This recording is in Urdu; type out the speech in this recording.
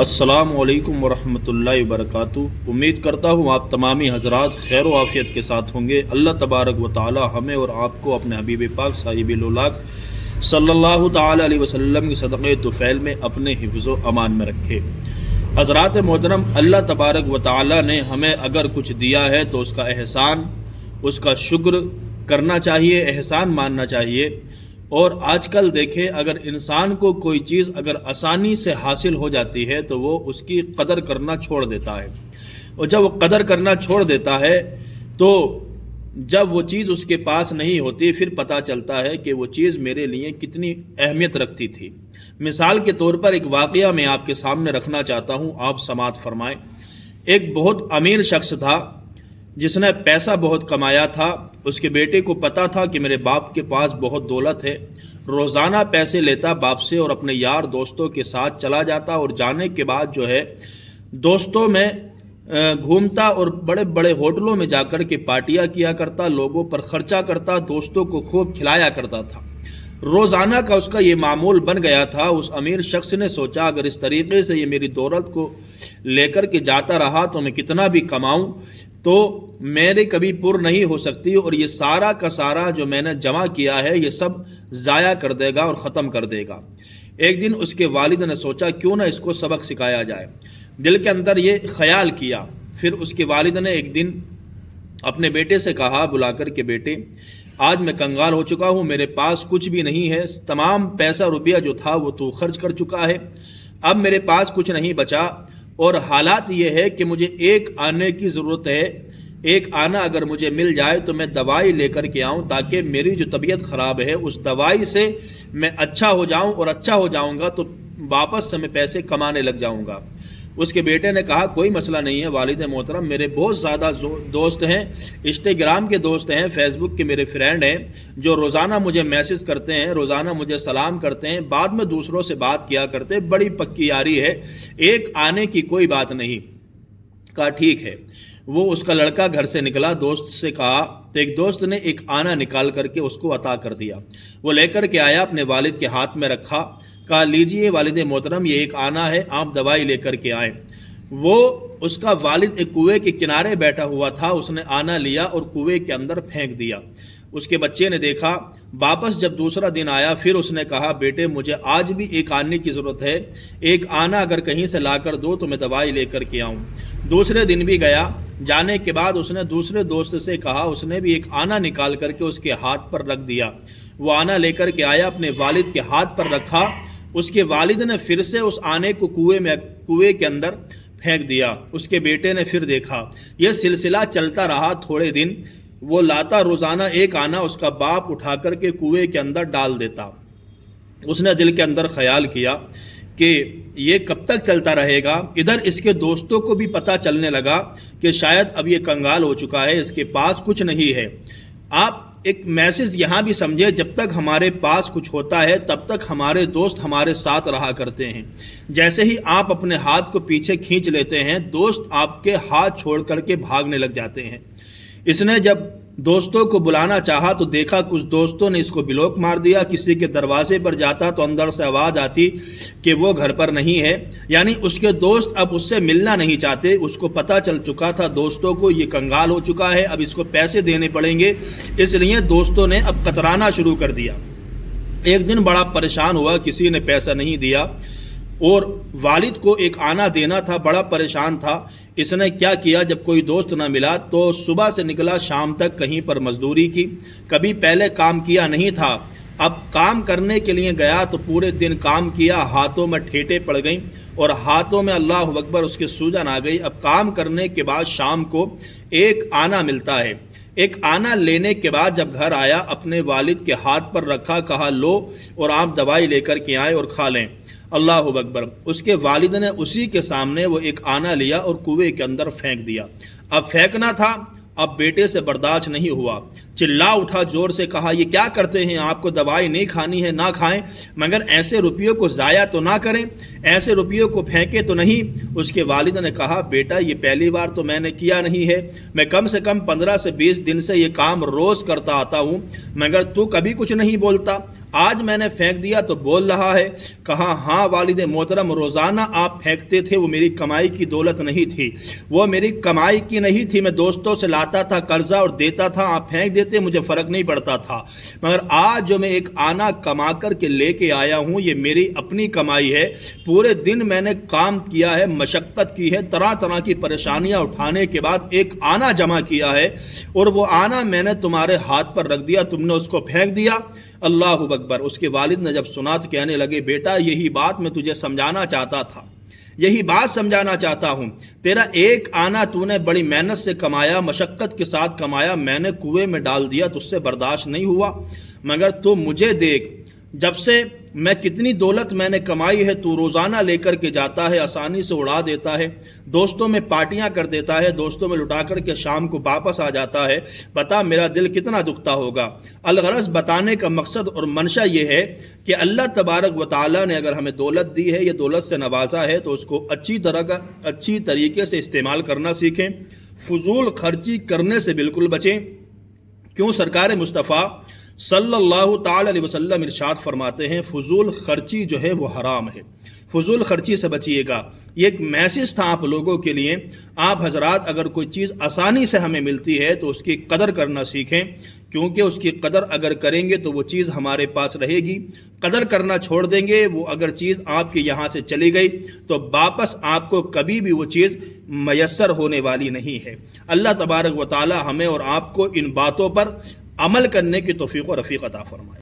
السلام علیکم ورحمۃ اللہ وبرکاتہ۔ امید کرتا ہوں آپ تمامی حضرات خیر و عافیت کے ساتھ ہوں گے۔ اللہ تبارک و تعالی ہمیں اور آپ کو اپنے حبیب پاک صاحب لولاک صلی اللہ تعالی علیہ وسلم کے صدقے طفیل میں اپنے حفظ و امان میں رکھے۔ حضرات محترم، اللہ تبارک و تعالی نے ہمیں اگر کچھ دیا ہے تو اس کا احسان، اس کا شکر کرنا چاہیے، احسان ماننا چاہیے۔ اور آج کل دیکھیں، اگر انسان کو کوئی چیز اگر آسانی سے حاصل ہو جاتی ہے تو وہ اس کی قدر کرنا چھوڑ دیتا ہے، اور جب وہ قدر کرنا چھوڑ دیتا ہے تو جب وہ چیز اس کے پاس نہیں ہوتی پھر پتہ چلتا ہے کہ وہ چیز میرے لیے کتنی اہمیت رکھتی تھی۔ مثال کے طور پر ایک واقعہ میں آپ کے سامنے رکھنا چاہتا ہوں، آپ سماعت فرمائیں۔ ایک بہت امیر شخص تھا جس نے پیسہ بہت کمایا تھا۔ اس کے بیٹے کو پتا تھا کہ میرے باپ کے پاس بہت دولت ہے۔ روزانہ پیسے لیتا باپ سے اور اپنے یار دوستوں کے ساتھ چلا جاتا، اور جانے کے بعد جو ہے دوستوں میں گھومتا اور بڑے بڑے ہوٹلوں میں جا کر کے پارٹیاں کیا کرتا، لوگوں پر خرچہ کرتا، دوستوں کو خوب کھلایا کرتا تھا۔ روزانہ کا اس کا یہ معمول بن گیا تھا۔ اس امیر شخص نے سوچا اگر اس طریقے سے یہ میری دولت کو لے کر کے جاتا رہا تو میں کتنا بھی کماؤں تو میرے کبھی پر نہیں ہو سکتی، اور یہ سارا کا سارا جو میں نے جمع کیا ہے یہ سب ضائع کر دے گا اور ختم کر دے گا۔ ایک دن اس کے والد نے سوچا کیوں نہ اس کو سبق سکھایا جائے، دل کے اندر یہ خیال کیا۔ پھر اس کے والد نے ایک دن اپنے بیٹے سے کہا بلا کر کے، بیٹے آج میں کنگال ہو چکا ہوں، میرے پاس کچھ بھی نہیں ہے، تمام پیسہ روپیہ جو تھا وہ تو خرچ کر چکا ہے، اب میرے پاس کچھ نہیں بچا، اور حالات یہ ہے کہ مجھے ایک آنے کی ضرورت ہے۔ ایک آنا اگر مجھے مل جائے تو میں دوائی لے کر کے آؤں، تاکہ میری جو طبیعت خراب ہے اس دوائی سے میں اچھا ہو جاؤں، اور اچھا ہو جاؤں گا تو واپس سے میں پیسے کمانے لگ جاؤں گا۔ اس کے بیٹے نے کہا کوئی مسئلہ نہیں ہے والد محترم، میرے بہت زیادہ دوست ہیں، انسٹاگرام کے دوست ہیں، فیس بک کے میرے فرینڈ ہیں جو روزانہ مجھے میسج کرتے ہیں، روزانہ مجھے سلام کرتے ہیں، بعد میں دوسروں سے بات کیا کرتے، بڑی پکی یاری ہے، ایک آنے کی کوئی بات نہیں۔ کہا ٹھیک ہے۔ وہ اس کا لڑکا گھر سے نکلا، دوست سے کہا تو ایک دوست نے ایک آنا نکال کر کے اس کو عطا کر دیا۔ وہ لے کر کے آیا، اپنے والد کے ہاتھ میں رکھا، کہا لیجئے والد محترم یہ ایک آنا ہے، آپ دوائی لے کر کے آئیں۔ وہ اس کا والد ایک کنویں کے کنارے بیٹھا ہوا تھا، اس نے آنا لیا اور کنویں کے اندر پھینک دیا۔ اس کے بچے نے دیکھا، واپس جب دوسرا دن آیا پھر اس نے کہا بیٹے مجھے آج بھی ایک آنے کی ضرورت ہے، ایک آنا اگر کہیں سے لا کر دو تو میں دوائی لے کر کے آؤں۔ دوسرے دن بھی گیا، جانے کے بعد اس نے دوسرے دوست سے کہا، اس نے بھی ایک آنا نکال کر کے اس کے ہاتھ پر رکھ دیا۔ وہ آنا لے کر کے آیا، اپنے والد کے ہاتھ پر رکھا، اس کے والد نے پھر سے اس آنے کو کنویں کے اندر پھینک دیا۔ اس کے بیٹے نے پھر دیکھا، یہ سلسلہ چلتا رہا تھوڑے دن، وہ لاتا روزانہ ایک آنا، اس کا باپ اٹھا کر کے کنویں کے اندر ڈال دیتا۔ اس نے دل کے اندر خیال کیا کہ یہ کب تک چلتا رہے گا۔ ادھر اس کے دوستوں کو بھی پتہ چلنے لگا کہ شاید اب یہ کنگال ہو چکا ہے، اس کے پاس کچھ نہیں ہے۔ آپ ایک میسج یہاں بھی سمجھے، جب تک ہمارے پاس کچھ ہوتا ہے تب تک ہمارے دوست ہمارے ساتھ رہا کرتے ہیں، جیسے ہی آپ اپنے ہاتھ کو پیچھے کھینچ لیتے ہیں دوست آپ کے ہاتھ چھوڑ کر کے بھاگنے لگ جاتے ہیں۔ اس نے جب دوستوں کو بلانا چاہا تو دیکھا کچھ دوستوں نے اس کو بلاک مار دیا، کسی کے دروازے پر جاتا تو اندر سے آواز آتی کہ وہ گھر پر نہیں ہے، یعنی اس کے دوست اب اس سے ملنا نہیں چاہتے۔ اس کو پتہ چل چکا تھا دوستوں کو یہ کنگال ہو چکا ہے، اب اس کو پیسے دینے پڑیں گے، اس لیے دوستوں نے اب کترانا شروع کر دیا۔ ایک دن بڑا پریشان ہوا، کسی نے پیسہ نہیں دیا، اور والد کو ایک آنا دینا تھا، بڑا پریشان تھا۔ اس نے کیا کیا، جب کوئی دوست نہ ملا تو صبح سے نکلا، شام تک کہیں پر مزدوری کی، کبھی پہلے کام کیا نہیں تھا، اب کام کرنے کے لیے گیا تو پورے دن کام کیا، ہاتھوں میں ٹھیٹیں پڑ گئیں اور ہاتھوں میں اللہ اکبر اس کے سوجن آ گئی۔ اب کام کرنے کے بعد شام کو ایک آنا ملتا ہے، ایک آنا لینے کے بعد جب گھر آیا اپنے والد کے ہاتھ پر رکھا، کہا لو اور آپ دوائی لے کر کے آئیں اور کھا لیں۔ اللہ اکبر۔ اس کے والد نے اسی کے سامنے وہ ایک آنا لیا اور کنویں کے اندر پھینک دیا۔ اب پھینکنا تھا، اب بیٹے سے برداشت نہیں ہوا، چلا اٹھا زور سے، کہا یہ کیا کرتے ہیں، آپ کو دوائی نہیں کھانی ہے نہ کھائیں، مگر ایسے روپیوں کو ضائع تو نہ کریں، ایسے روپیوں کو پھینکے تو نہیں۔ اس کے والد نے کہا بیٹا یہ پہلی بار تو میں نے کیا نہیں ہے، میں کم سے کم 15 سے 20 دن سے یہ کام روز کرتا آتا ہوں، مگر تو کبھی کچھ نہیں بولتا۔ آج میں نے پھینک دیا تو بول رہا ہے۔ کہا ہاں والد محترم، روزانہ آپ پھینکتے تھے، وہ میری کمائی کی دولت نہیں تھی، وہ میری کمائی کی نہیں تھی، میں دوستوں سے لاتا تھا قرضہ اور دیتا تھا، آپ پھینک دیتے، مجھے فرق نہیں پڑتا تھا، مگر آج جو میں ایک آنا کما کر کے لے کے آیا ہوں یہ میری اپنی کمائی ہے، پورے دن میں نے کام کیا ہے، مشقت کی ہے، طرح طرح کی پریشانیاں اٹھانے کے بعد ایک آنا جمع کیا ہے، اور وہ آنا میں نے تمہارے ہاتھ پر رکھ دیا، تم نے اس کو پھینک دیا۔ اللہ اکبر۔ اس کے والد نے جب سنا تو کہنے لگے بیٹا یہی بات میں تجھے سمجھانا چاہتا تھا، یہی بات سمجھانا چاہتا ہوں، تیرا ایک آنا تو نے بڑی محنت سے کمایا، مشقت کے ساتھ کمایا، میں نے کنویں میں ڈال دیا تو اس سے برداشت نہیں ہوا، مگر تو مجھے دیکھ، جب سے میں کتنی دولت میں نے کمائی ہے، تو روزانہ لے کر کے جاتا ہے، آسانی سے اڑا دیتا ہے، دوستوں میں پارٹیاں کر دیتا ہے، دوستوں میں لٹا کر کے شام کو واپس آ جاتا ہے، بتا میرا دل کتنا دکھتا ہوگا۔ الغرض بتانے کا مقصد اور منشا یہ ہے کہ اللہ تبارک و تعالیٰ نے اگر ہمیں دولت دی ہے، یہ دولت سے نوازا ہے، تو اس کو اچھی طریقے سے استعمال کرنا سیکھیں، فضول خرچی کرنے سے بالکل بچیں۔ کیوں سرکار مصطفیٰ صلی اللہ تعالی علیہ وسلم ارشاد فرماتے ہیں فضول خرچی جو ہے وہ حرام ہے، فضول خرچی سے بچیے گا۔ یہ ایک میسج تھا آپ لوگوں کے لیے۔ آپ حضرات اگر کوئی چیز آسانی سے ہمیں ملتی ہے تو اس کی قدر کرنا سیکھیں، کیونکہ اس کی قدر اگر کریں گے تو وہ چیز ہمارے پاس رہے گی، قدر کرنا چھوڑ دیں گے، وہ اگر چیز آپ کے یہاں سے چلی گئی تو واپس آپ کو کبھی بھی وہ چیز میسر ہونے والی نہیں ہے۔ اللہ تبارک و تعالی ہمیں اور آپ کو ان باتوں پر عمل کرنے کی توفیق و رفیق عطا فرمائے۔